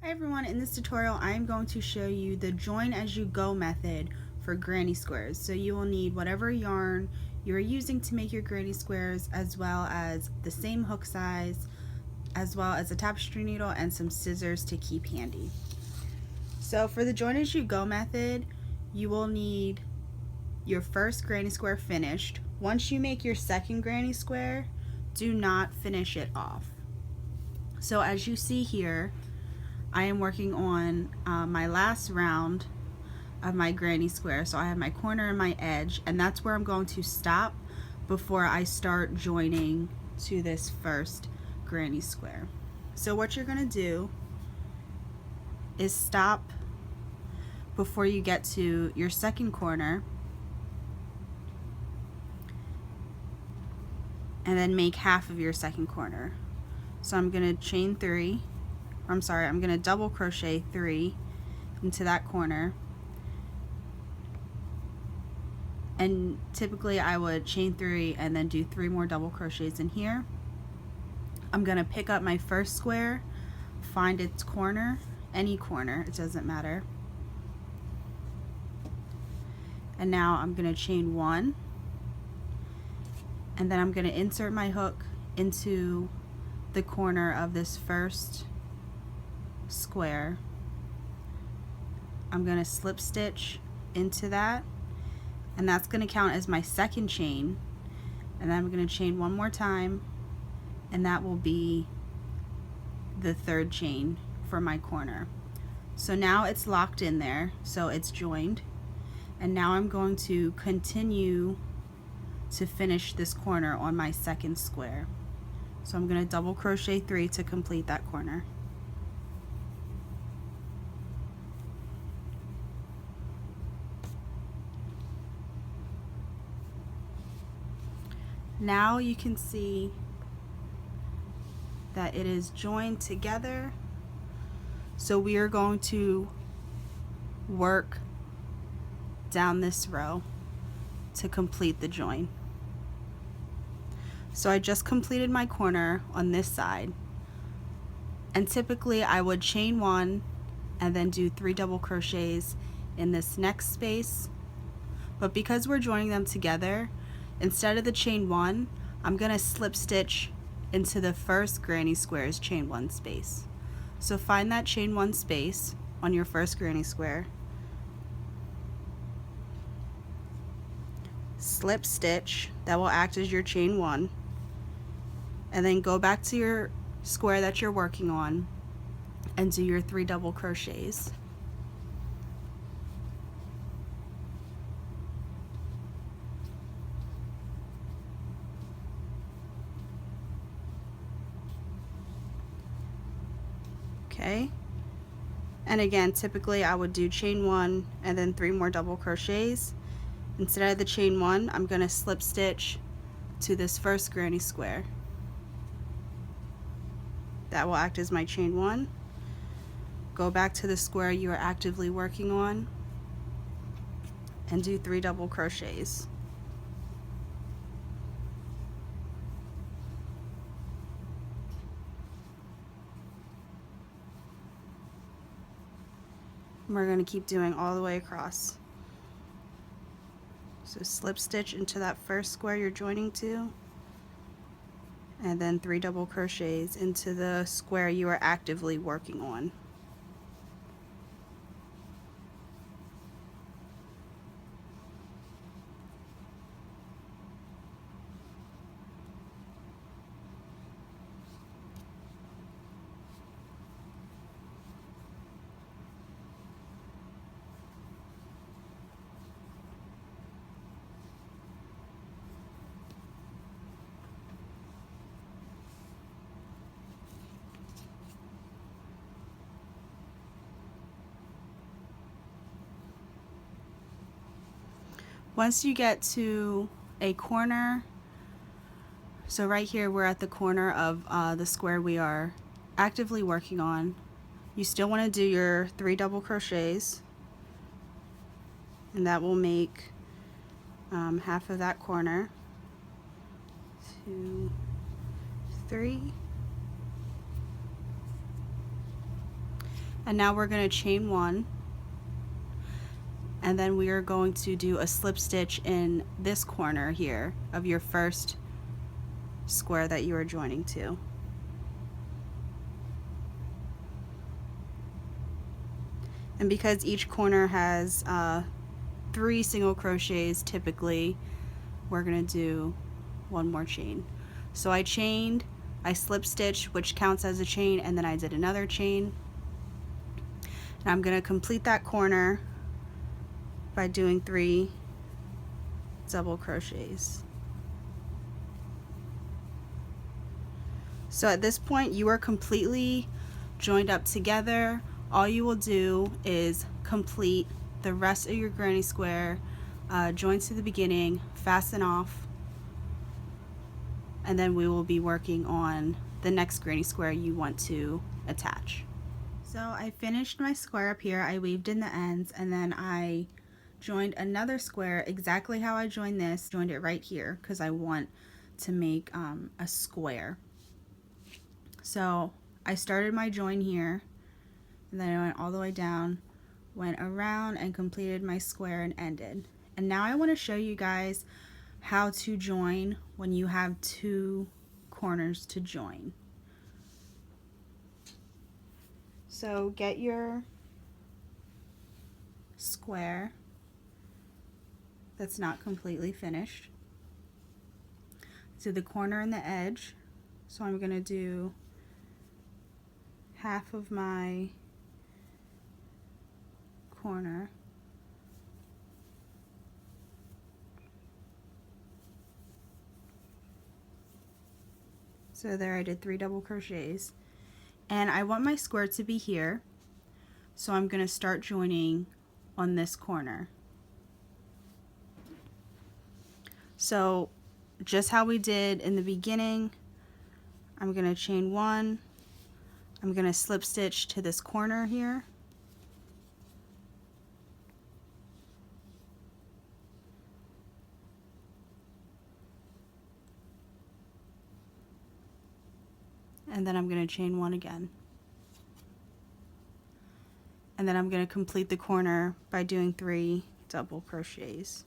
Hi everyone, in this tutorial I am going to show you the join as you go method for granny squares. So you will need whatever yarn you are using to make your granny squares, as well as the same hook size, as well as a tapestry needle and some scissors to keep handy. So for the join as you go method, you will need your first granny square finished. Once you make your second granny square, do not finish it off. So as you see here, I am working on my last round of my granny square. So I have my corner and my edge, and that's where I'm going to stop before I start joining to this first granny square. So what you're gonna do is stop before you get to your second corner, and then make half of your second corner. So I'm gonna chain three, I'm gonna double crochet 3 into that corner, and typically I would chain 3 and then do 3 more double crochets in here. I'm gonna pick up my first square, find its corner, any corner, it doesn't matter, and now I'm gonna chain 1, and then I'm gonna insert my hook into the corner of this first square. I'm going to slip stitch into that, and that's going to count as my second chain, and then I'm going to chain 1 more time, and that will be the third chain for my corner. So now it's locked in there, so it's joined, and now I'm going to continue to finish this corner on my second square. So I'm going to double crochet 3 to complete that corner. Now you can see that it is joined together. So we are going to work down this row to complete the join. So I just completed my corner on this side, and typically I would chain 1 and then do 3 double crochets in this next space, but because we're joining them together, instead of the chain 1, I'm gonna slip stitch into the first granny square's chain 1 space. So find that chain 1 space on your first granny square, slip stitch, that will act as your chain 1, and then go back to your square that you're working on and do your 3 double crochets. Okay, and again, typically I would do chain 1 and then 3 more double crochets. Instead of the chain 1, I'm going to slip stitch to this first granny square. That will act as my chain 1. Go back to the square you are actively working on and do 3 double crochets. And we're going to keep doing all the way across. So slip stitch into that first square you're joining to, and then 3 double crochets into the square you are actively working on. Once you get to a corner, so right here we're at the corner of the square we are actively working on, you still want to do your 3 double crochets, and that will make half of that corner. 2, 3, And now we're going to chain 1, and then we are going to do a slip stitch in this corner here of your first square that you are joining to. And because each corner has 3 single crochets typically, we're going to do 1 more chain. So I chained, I slip stitched, which counts as a chain, and then I did another chain. And I'm going to complete that corner by doing 3 double crochets. So at this point you are completely joined up together. All you will do is complete the rest of your granny square, join to the beginning, fasten off, and then we will be working on the next granny square you want to attach. So I finished my square up here. I weaved in the ends, and then I joined another square exactly how I joined this, joined it right here because I want to make a square. So I started my join here, and then I went all the way down, went around and completed my square and ended. And now I want to show you guys how to join when you have 2 corners to join. So get your square that's not completely finished to the corner and the edge. So I'm going to do half of my corner, so there I did 3 double crochets, and I want my square to be here, so I'm going to start joining on this corner. So just how we did in the beginning, I'm going to chain 1, I'm going to slip stitch to this corner here, and then I'm going to chain 1 again. And then I'm going to complete the corner by doing 3 double crochets.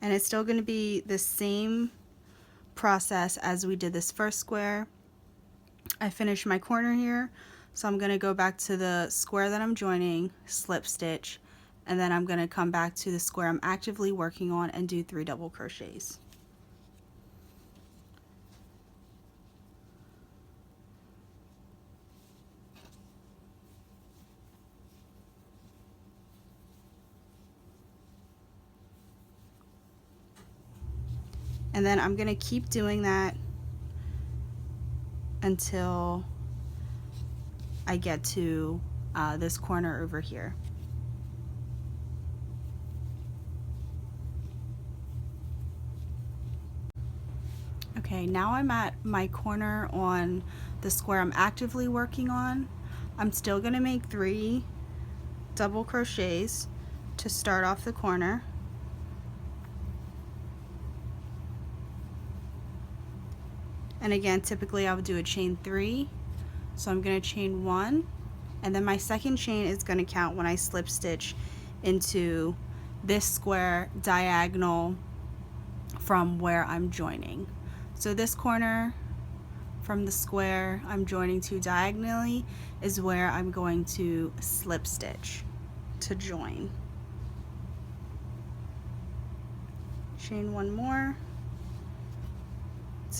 And it's still going to be the same process as we did this first square. I finished my corner here, so I'm going to go back to the square that I'm joining, slip stitch, and then I'm going to come back to the square I'm actively working on and do 3 double crochets. And then I'm going to keep doing that until I get to this corner over here. Okay, now I'm at my corner on the square I'm actively working on. I'm still going to make 3 double crochets to start off the corner. And again, typically I would do a chain 3, so I'm going to chain 1, and then my second chain is going to count when I slip stitch into this square diagonal from where I'm joining. So this corner from the square I'm joining to diagonally is where I'm going to slip stitch to join. Chain 1 more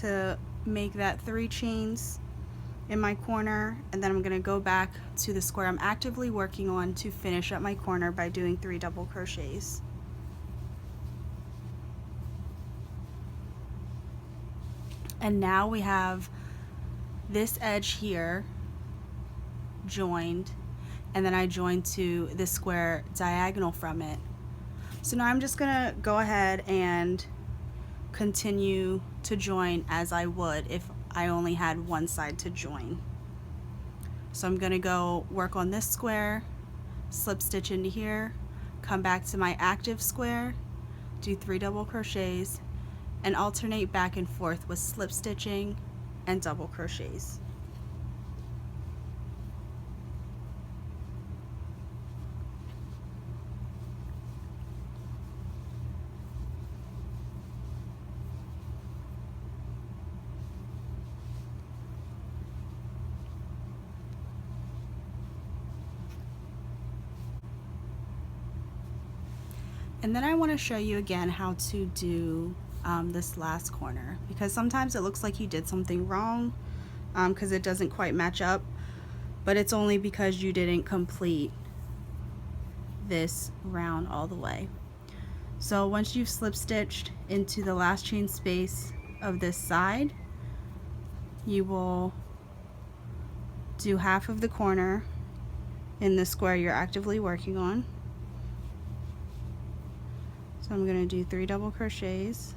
to make that 3 chains in my corner, and then I'm going to go back to the square I'm actively working on to finish up my corner by doing 3 double crochets. And now we have this edge here joined, and then I joined to the square diagonal from it. So now I'm just gonna go ahead and continue to join as I would if I only had one side to join. So I'm gonna go work on this square, slip stitch into here, come back to my active square, do 3 double crochets, and alternate back and forth with slip stitching and double crochets. And then I want to show you again how to do this last corner, because sometimes it looks like you did something wrong because it doesn't quite match up, but it's only because you didn't complete this round all the way. So once you've slip stitched into the last chain space of this side, you will do half of the corner in the square you're actively working on. So I'm going to do 3 double crochets,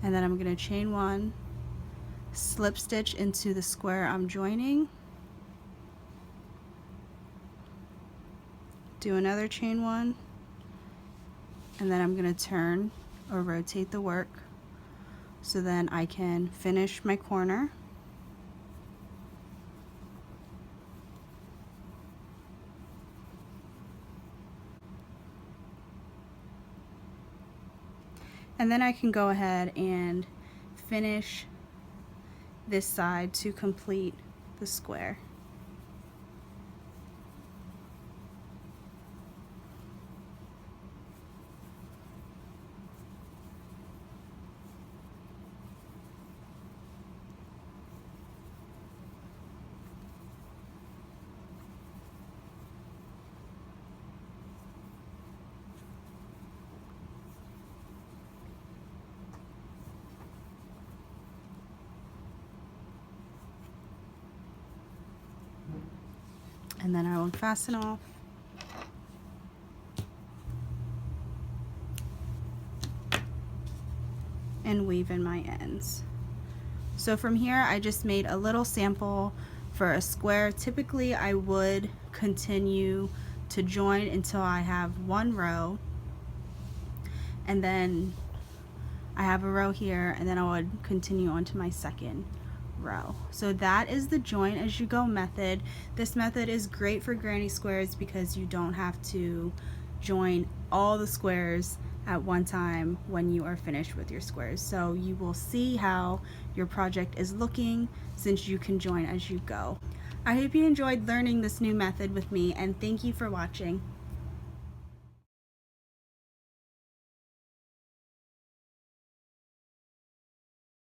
and then I'm going to chain 1, slip stitch into the square I'm joining, do another chain 1, and then I'm going to turn or rotate the work so then I can finish my corner. And then I can go ahead and finish this side to complete the square. And then I will fasten off. And weave in my ends. So from here I just made a little sample for a square. Typically I would continue to join until I have 1 row, and then I have a row here, and then I would continue on to my second row. So that is the join as you go method. This method is great for granny squares because you don't have to join all the squares at one time when you are finished with your squares. So you will see how your project is looking since you can join as you go. I hope you enjoyed learning this new method with me, and thank you for watching.